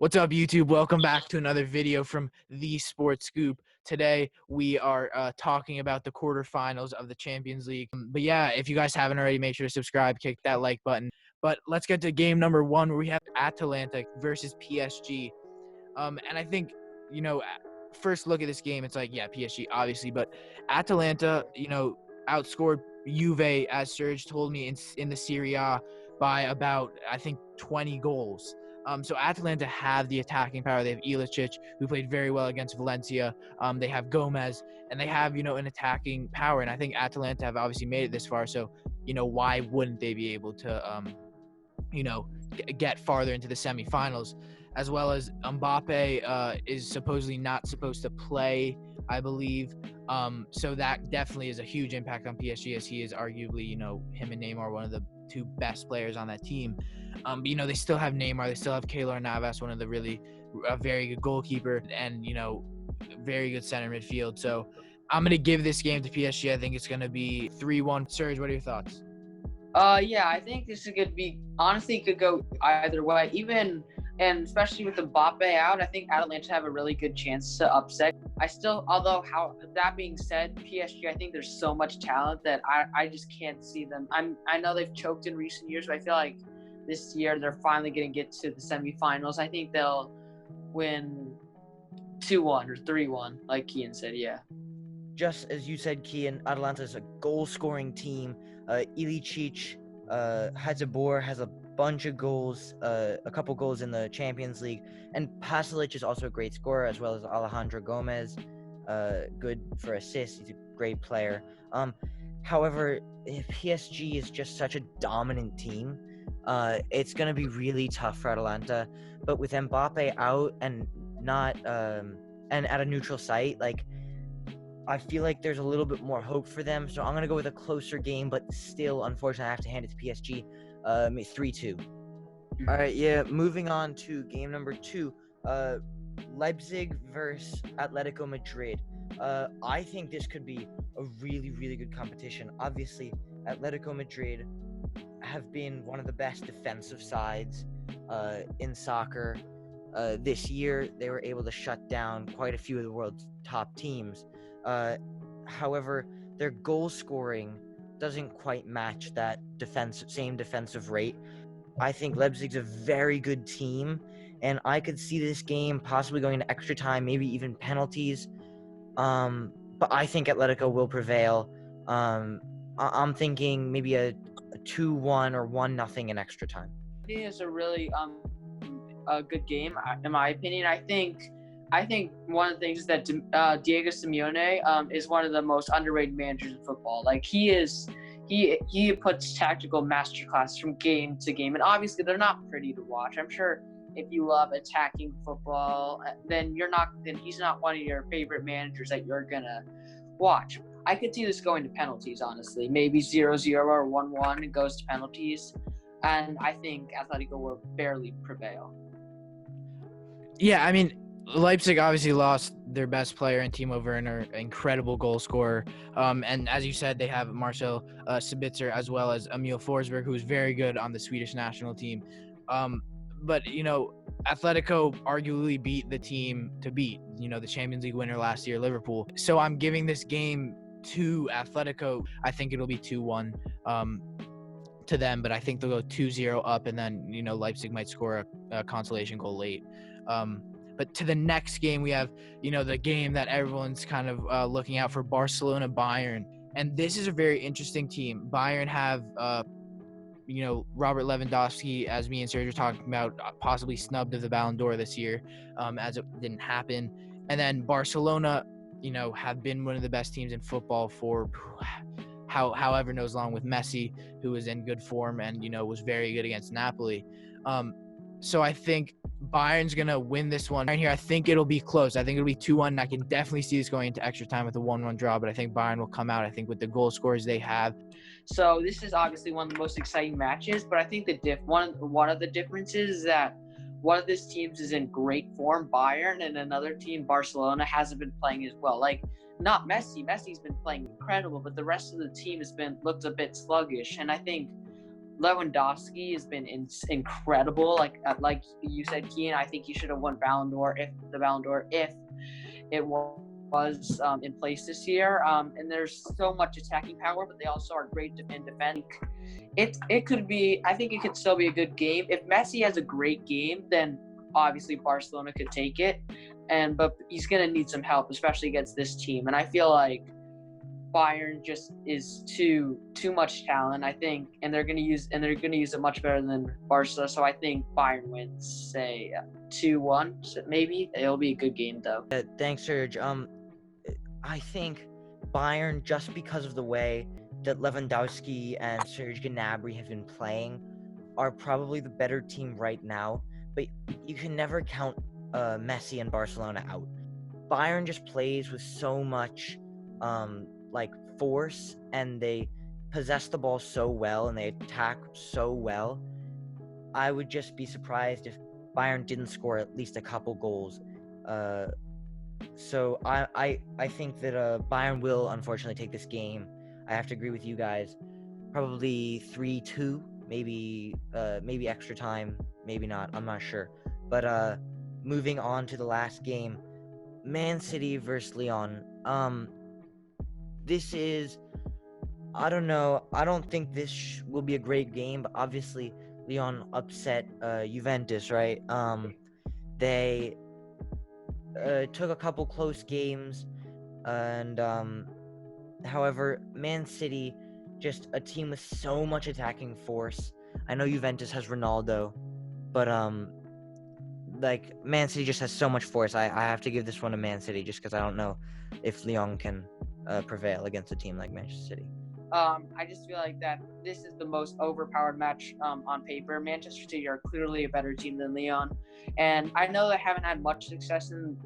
What's up, YouTube? Welcome back to another video from The Sports Scoop. Today, we are talking about the quarterfinals of the Champions League. But yeah, if you guys haven't already, make sure to subscribe, kick that like button. But let's get to game number one, where we have Atalanta versus PSG. And I think, first look at this game, it's like, yeah, PSG, obviously. But Atalanta, outscored Juve, as Serge told me, in the Serie A by about, I think, 20 goals. So Atalanta have the attacking power. They have Ilicic, who played very well against Valencia. They have Gomez, and they have, an attacking power. And I think Atalanta have obviously made it this far. So, why wouldn't they be able to, get farther into the semifinals? As well as Mbappe is supposedly not supposed to play, I believe. So that definitely is a huge impact on PSG, as he is arguably, him and Neymar, one of the two best players on that team. But, they still have Neymar. They still have Keylor Navas, one of the a very good goalkeeper, and, very good center midfield. So I'm going to give this game to PSG. I think it's going to be 3-1. Serge, what are your thoughts? Yeah, I think this is going to be, honestly, it could go either way. And especially with Mbappe out, I think Atalanta have a really good chance to upset. That being said, PSG, I think there's so much talent that I just can't see them. I know they've choked in recent years, but I feel like this year they're finally going to get to the semifinals. I think they'll win 2-1 or 3-1, like Kian said, yeah. Just as you said, Kian, Atalanta is a goal-scoring team. Ilicic, Hadzibor has a bunch of goals, a couple goals in the Champions League, and Pasalic is also a great scorer, as well as Alejandro Gomez, good for assists. He's a great player. However, if PSG is just such a dominant team, it's going to be really tough for Atalanta. But with Mbappe out and not and at a neutral site, I feel like there's a little bit more hope for them. So I'm going to go with a closer game, but still, unfortunately, I have to hand it to PSG. 3-2. All right, yeah, moving on to game number 2. Leipzig versus Atletico Madrid. I think this could be a really, really good competition. Obviously, Atletico Madrid have been one of the best defensive sides in soccer. This year, they were able to shut down quite a few of the world's top teams. However, their goal scoring doesn't quite match that same defensive rate. I think Leipzig's a very good team, and I could see this game possibly going into extra time, maybe even penalties. But I think Atletico will prevail. I'm thinking maybe a 2-1 or 1-0 in extra time. I think it's a really a good game, in my opinion. I think one of the things is that Diego Simeone is one of the most underrated managers in football. Like, he puts tactical masterclass from game to game, and obviously they're not pretty to watch. I'm sure if you love attacking football, then he's not one of your favorite managers that you're gonna watch. I could see this going to penalties, honestly. Maybe 0-0 or 1-1. It goes to penalties, and I think Atletico will barely prevail. Yeah, I mean, Leipzig obviously lost their best player and Timo Werner, incredible goal scorer. And as you said, they have Marcel Sabitzer, as well as Emil Forsberg, who is very good on the Swedish national team. But, Atletico arguably beat the team to beat, the Champions League winner last year, Liverpool. So I'm giving this game to Atletico. I think it'll be 2-1 to them, but I think they'll go 2-0 up, and then, Leipzig might score a consolation goal late. But to the next game, we have, the game that everyone's kind of looking out for, Barcelona, Bayern. And this is a very interesting team. Bayern have, Robert Lewandowski, as me and Serge were talking about, possibly snubbed of the Ballon d'Or this year, as it didn't happen. And then Barcelona, have been one of the best teams in football for however knows long, with Messi, who was in good form and, was very good against Napoli. So I think Bayern's going to win this one. Here, I think it'll be close. I think it'll be 2-1, and I can definitely see this going into extra time with a 1-1 draw, but I think Bayern will come out, I think, with the goal scores they have. So this is obviously one of the most exciting matches, but I think one of the differences is that one of these teams is in great form, Bayern, and another team, Barcelona, hasn't been playing as well. Like, not Messi. Messi's been playing incredible, but the rest of the team looked a bit sluggish, and I think Lewandowski has been incredible. Like you said, Kian, I think he should have won Ballon d'Or if it was in place this year. And there's so much attacking power, but they also are great in defending. It could be. I think it could still be a good game. If Messi has a great game, then obviously Barcelona could take it. But he's gonna need some help, especially against this team. And I feel like Bayern just is too much talent, I think, and they're gonna use it much better than Barca. So I think Bayern wins, say 2-1, maybe. It'll be a good game though. Thanks, Serge. I think Bayern, just because of the way that Lewandowski and Serge Gnabry have been playing, are probably the better team right now. But you can never count Messi and Barcelona out. Bayern just plays with so much force, and they possess the ball so well, and they attack so well. I would just be surprised if Bayern didn't score at least a couple goals. So I think that Bayern will unfortunately take this game. I have to agree with you guys. Probably 3-2, maybe extra time, maybe not. I'm not sure. But moving on to the last game, Man City versus Lyon. This is, I don't know. I don't think this will be a great game, but obviously Lyon upset Juventus, right? They took a couple close games, and however, Man City, just a team with so much attacking force. I know Juventus has Ronaldo, but Man City just has so much force. I have to give this one to Man City just because I don't know if Lyon can prevail against a team like Manchester City. I just feel like that this is the most overpowered match on paper. Manchester City are clearly a better team than Lyon, and I know they haven't had much success in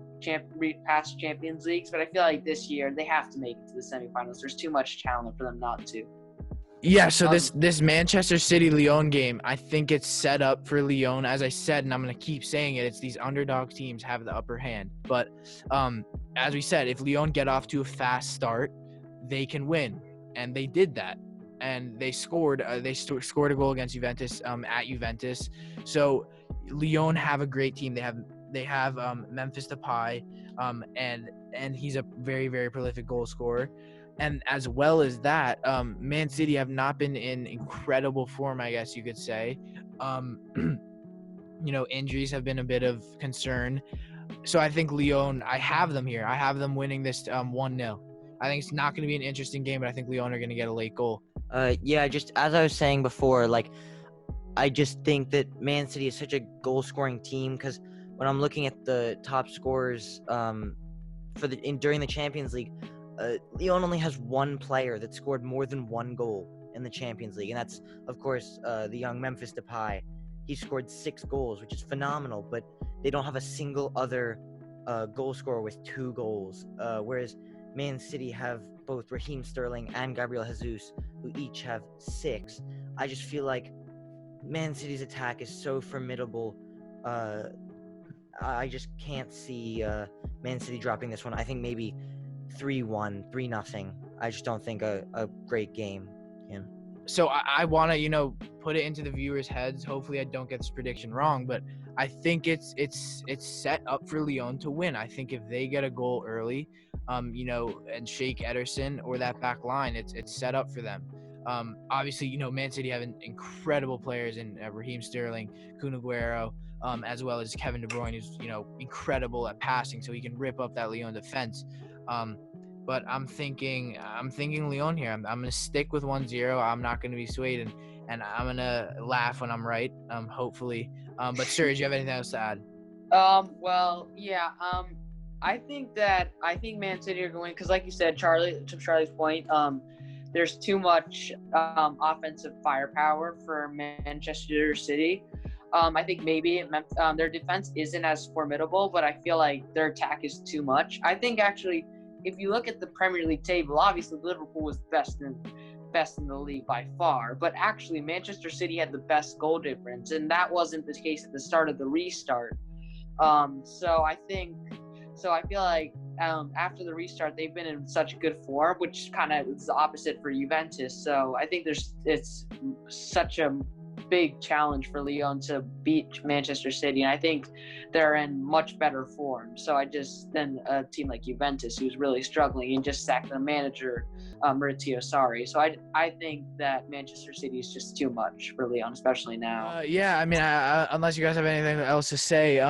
past Champions Leagues, but I feel like this year they have to make it to the semifinals. There's too much talent for them not to. Yeah, so this Manchester City-Lyon game, I think it's set up for Lyon. As I said, and I'm going to keep saying it, it's these underdog teams have the upper hand. But as we said, if Lyon get off to a fast start, they can win. And they did that. And they scored scored a goal against Juventus at Juventus. So Lyon have a great team. They have Memphis Depay, and he's a very, very prolific goal scorer. And as well as that, Man City have not been in incredible form, I guess you could say. Injuries have been a bit of concern. So I think Lyon, I have them here. I have them winning this 1-0. I think it's not going to be an interesting game, but I think Lyon are going to get a late goal. Just as I was saying before, I just think that Man City is such a goal-scoring team, because when I'm looking at the top scorers during the Champions League, Lyon only has one player that scored more than one goal in the Champions League, and that's, of course, the young Memphis Depay. He scored 6 goals, which is phenomenal, but they don't have a single other goal scorer with 2 goals, whereas Man City have both Raheem Sterling and Gabriel Jesus, who each have 6. I just feel like Man City's attack is so formidable. I just can't see Man City dropping this one. I think maybe 3-1, 3-0. I just don't think a great game. Yeah. So I want to, put it into the viewers' heads. Hopefully I don't get this prediction wrong, but I think it's set up for Lyon to win. I think if they get a goal early, and Sheikh Ederson or that back line, it's set up for them. Obviously, Man City have incredible players in Raheem Sterling, Kun Aguero, as well as Kevin De Bruyne, who's, incredible at passing, so he can rip up that Lyon defense. But I'm thinking Lyon here. I'm going to stick with 1-0. I'm not going to be swayed, and I'm going to laugh when I'm right, hopefully. But Serge, you have anything else to add? I think Man City are going, because like you said, Charlie's point, there's too much offensive firepower for Manchester City. I think maybe their defense isn't as formidable, but I feel like their attack is too much. I think actually, if you look at the Premier League table, obviously Liverpool was best in the league by far, but actually Manchester City had the best goal difference, and that wasn't the case at the start of the restart. So I think So I feel like after the restart, they've been in such good form, which kind of is the opposite for Juventus. So I think it's such a big challenge for Lyon to beat Manchester City, and I think they're in much better form. So than a team like Juventus, who's really struggling and just sacked their manager, Maurizio Sarri. So I think that Manchester City is just too much for Lyon, especially now. Yeah, I mean, unless you guys have anything else to say,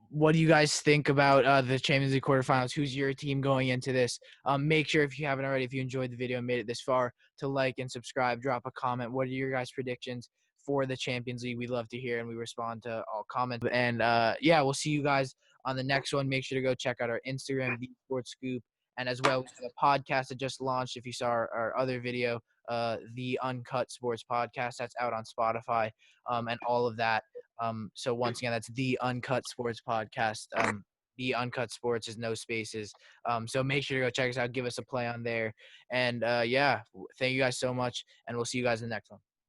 what do you guys think about the Champions League quarterfinals? Who's your team going into this? Make sure, if you haven't already, if you enjoyed the video and made it this far, to like and subscribe, drop a comment. What are your guys' predictions for the Champions League? We love to hear, and we respond to all comments. And yeah, we'll see you guys on the next one. Make sure to go check out our Instagram, The Sports Scoop, and as well, we have a podcast that just launched. If you saw our other video, the Uncut Sports Podcast, that's out on Spotify, and all of that. So once again, that's the Uncut Sports Podcast. The Uncut Sports is no spaces. So make sure to go check us out. Give us a play on there. And yeah, thank you guys so much, and we'll see you guys in the next one.